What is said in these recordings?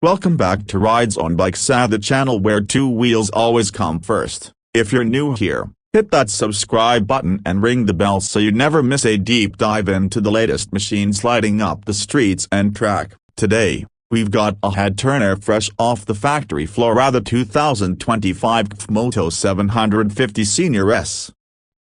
Welcome back to RidezoneBikes, the channel where two wheels always come first. If you're new here, hit that subscribe button and ring the bell so you never miss a deep dive into the latest machines lighting up the streets and track. Today, we've got a head-turner fresh off the factory floor, the 2025 CFMOTO 750 Senior S.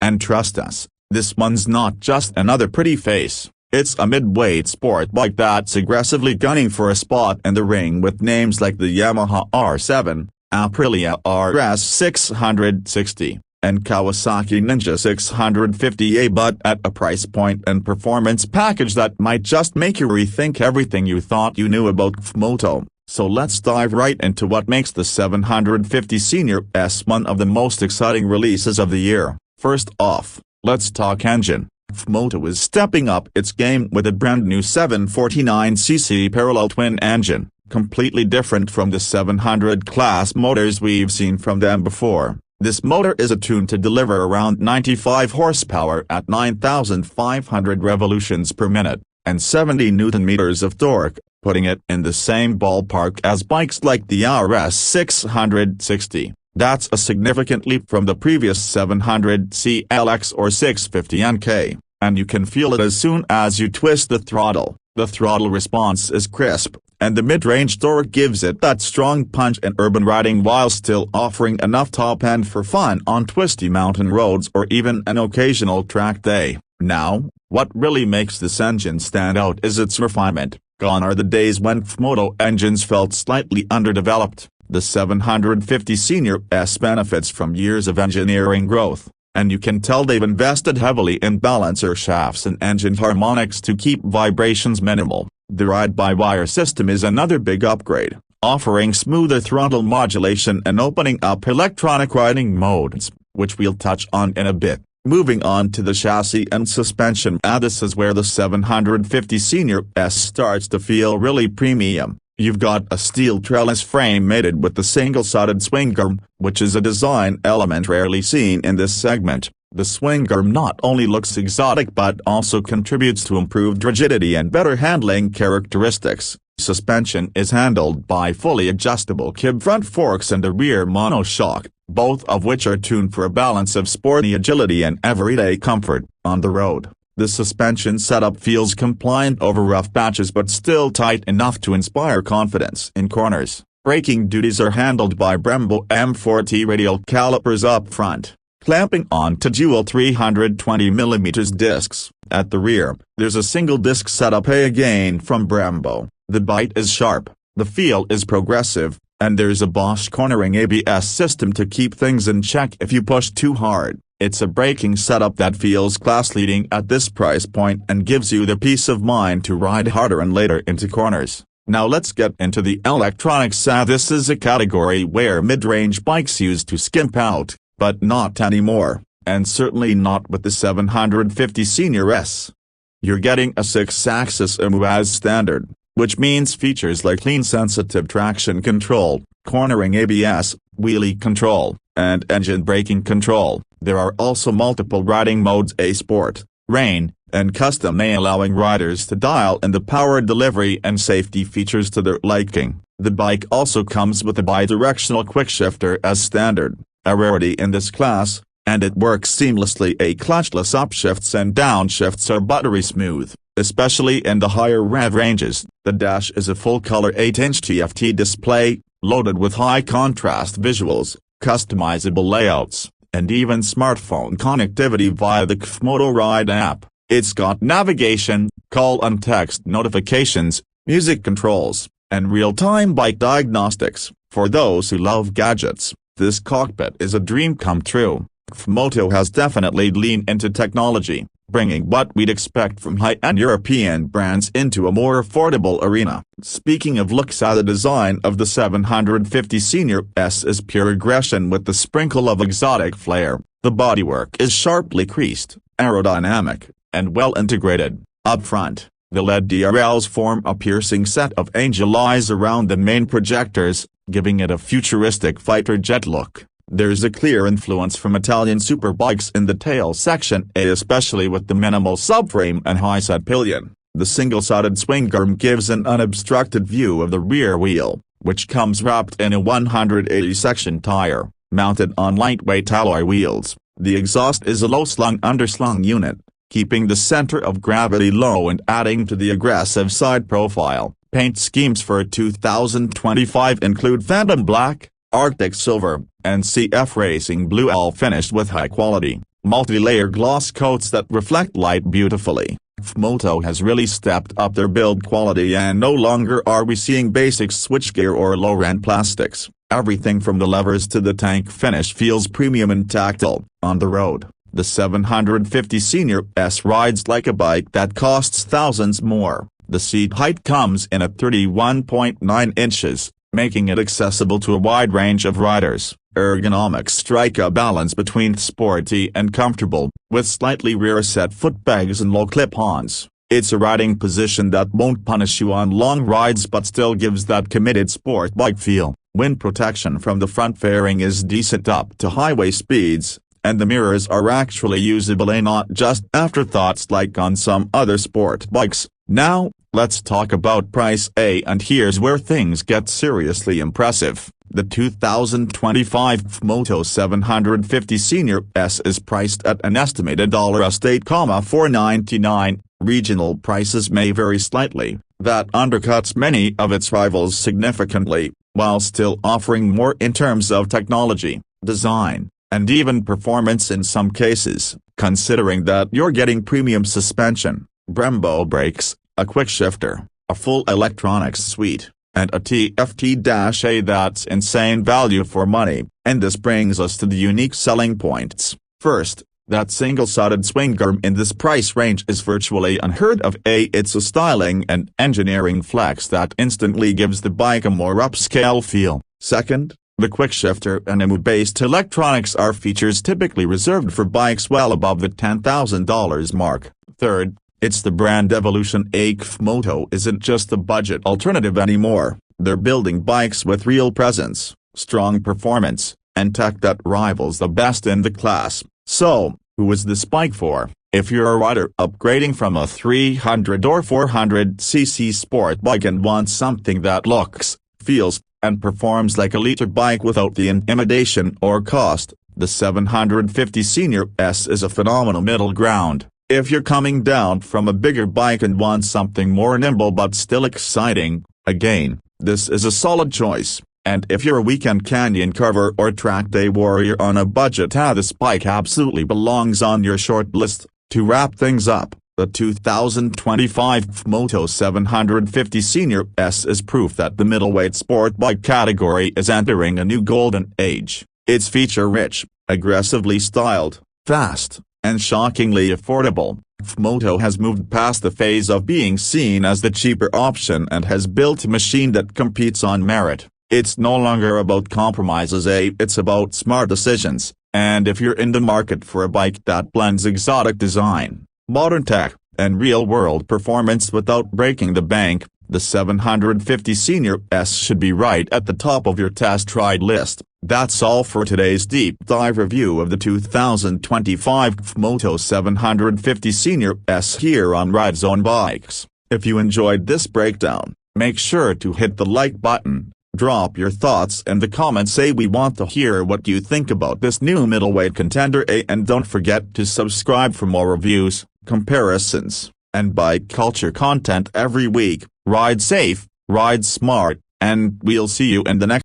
And trust us, this one's not just another pretty face. It's a mid-weight sport bike that's aggressively gunning for a spot in the ring with names like the Yamaha R7, Aprilia RS 660, and Kawasaki Ninja 650A, but at a price point and performance package that might just make you rethink everything you thought you knew about CFMOTO. So let's dive right into what makes the 750 Senior S one of the most exciting releases of the year. First off, let's talk engine. CFMOTO is stepping up its game with a brand new 749cc parallel twin engine, completely different from the 700 class motors we've seen from them before. This motor is attuned to deliver around 95 horsepower at 9,500 revolutions per minute, and 70 Nm of torque, putting it in the same ballpark as bikes like the RS 660. That's a significant leap from the previous 700 CLX or 650 NK, and you can feel it as soon as you twist the throttle. The throttle response is crisp, and the mid-range torque gives it that strong punch in urban riding while still offering enough top end for fun on twisty mountain roads or even an occasional track day. Now, what really makes this engine stand out is its refinement. Gone are the days when CFMOTO engines felt slightly underdeveloped. The 750 Senior S benefits from years of engineering growth, and you can tell they've invested heavily in balancer shafts and engine harmonics to keep vibrations minimal. The ride-by-wire system is another big upgrade, offering smoother throttle modulation and opening up electronic riding modes, which we'll touch on in a bit. Moving on to the chassis and suspension, this is where the 750 Senior S starts to feel really premium. You've got a steel trellis frame mated with the single-sided swingarm, which is a design element rarely seen in this segment. The swingarm not only looks exotic but also contributes to improved rigidity and better handling characteristics. Suspension is handled by fully adjustable kib front forks and a rear monoshock, both of which are tuned for a balance of sporty agility and everyday comfort on the road. The suspension setup feels compliant over rough patches but still tight enough to inspire confidence in corners. Braking duties are handled by Brembo M40 radial calipers up front, clamping onto dual 320mm discs. At the rear, there's a single disc setup, again from Brembo. The bite is sharp, the feel is progressive, and there's a Bosch cornering ABS system to keep things in check if you push too hard. It's a braking setup that feels class-leading at this price point and gives you the peace of mind to ride harder and later into corners. Now let's get into the electronics. This is a category where mid-range bikes used to skimp out, but not anymore, and certainly not with the 750 Senior S. You're getting a 6-axis EMU as standard, which means features like lean sensitive traction control, cornering ABS, wheelie control, and engine braking control. There are also multiple riding modes: A Sport, Rain, and Custom A, allowing riders to dial in the power delivery and safety features to their liking. The bike also comes with a bi-directional quickshifter as standard, a rarity in this class, and it works seamlessly. Clutchless upshifts and downshifts are buttery smooth, especially in the higher rev ranges. The dash is a full-color 8-inch TFT display, loaded with high-contrast visuals, customizable layouts, and even smartphone connectivity via the CFMOTO Ride app. It's got navigation, call and text notifications, music controls, and real-time bike diagnostics. For those who love gadgets, this cockpit is a dream come true. CFMOTO has definitely leaned into technology, bringing what we'd expect from high-end European brands into a more affordable arena. Speaking of looks, the design of the 750 Senior S is pure aggression with the sprinkle of exotic flair. The bodywork is sharply creased, aerodynamic, and well integrated. Up front, the LED DRLs form a piercing set of angel eyes around the main projectors, giving it a futuristic fighter jet look. There's a clear influence from Italian superbikes in the tail section, especially with the minimal subframe and high-set pillion. The single-sided swingarm gives an unobstructed view of the rear wheel, which comes wrapped in a 180-section tire, mounted on lightweight alloy wheels. The exhaust is a low-slung underslung unit, keeping the center of gravity low and adding to the aggressive side profile. Paint schemes for 2025 include Phantom Black, Arctic Silver, and CF Racing Blue, all finished with high-quality, multi-layer gloss coats that reflect light beautifully. CFMOTO has really stepped up their build quality, and no longer are we seeing basic switchgear or low-end plastics. Everything from the levers to the tank finish feels premium and tactile. On the road, the 750 Senior S rides like a bike that costs thousands more. The seat height comes in at 31.9 inches, making it accessible to a wide range of riders. Ergonomics strike a balance between sporty and comfortable, with slightly rear-set footpegs and low clip-ons. It's a riding position that won't punish you on long rides but still gives that committed sport bike feel. Wind protection from the front fairing is decent up to highway speeds, and the mirrors are actually usable and not just afterthoughts like on some other sport bikes. Now, let's talk about price, and here's where things get seriously impressive. The 2025 CFMOTO 750 Senior S is priced at an estimated $8,499. Regional prices may vary slightly, that undercuts many of its rivals significantly, while still offering more in terms of technology, design, and even performance in some cases, considering that you're getting premium suspension, Brembo brakes, a quickshifter, a full electronics suite, and a TFT-A. That's insane value for money, and this brings us to the unique selling points. First, that single-sided swingarm in this price range is virtually unheard of. It's a styling and engineering flex that instantly gives the bike a more upscale feel. Second, the quickshifter and EMU-based electronics are features typically reserved for bikes well above the $10,000 mark. Third, it's the brand evolution. CFMOTO isn't just a budget alternative anymore. They're building bikes with real presence, strong performance, and tech that rivals the best in the class. So, who is this bike for? If you're a rider upgrading from a 300 or 400cc sport bike and want something that looks, feels, and performs like a liter bike without the intimidation or cost, the 750 Senior S is a phenomenal middle ground. If you're coming down from a bigger bike and want something more nimble but still exciting, again, this is a solid choice. And if you're a weekend canyon carver or track day warrior on a budget, this bike absolutely belongs on your short list. To wrap things up, the 2025 CFMOTO 750 Senior S is proof that the middleweight sport bike category is entering a new golden age. It's feature-rich, aggressively styled, fast, and shockingly affordable. CFMOTO has moved past the phase of being seen as the cheaper option and has built a machine that competes on merit. It's no longer about compromises, it's about smart decisions, and if you're in the market for a bike that blends exotic design, modern tech, and real-world performance without breaking the bank, the 750 Senior S should be right at the top of your test ride list. That's all for today's deep dive review of the 2025 CFMOTO 750 Senior S here on RidezoneBikes. If you enjoyed this breakdown, make sure to hit the like button. Drop your thoughts in the comments. We want to hear what you think about this new middleweight contender, and don't forget to subscribe for more reviews, comparisons, and bike culture content every week. Ride safe, ride smart, and we'll see you in the next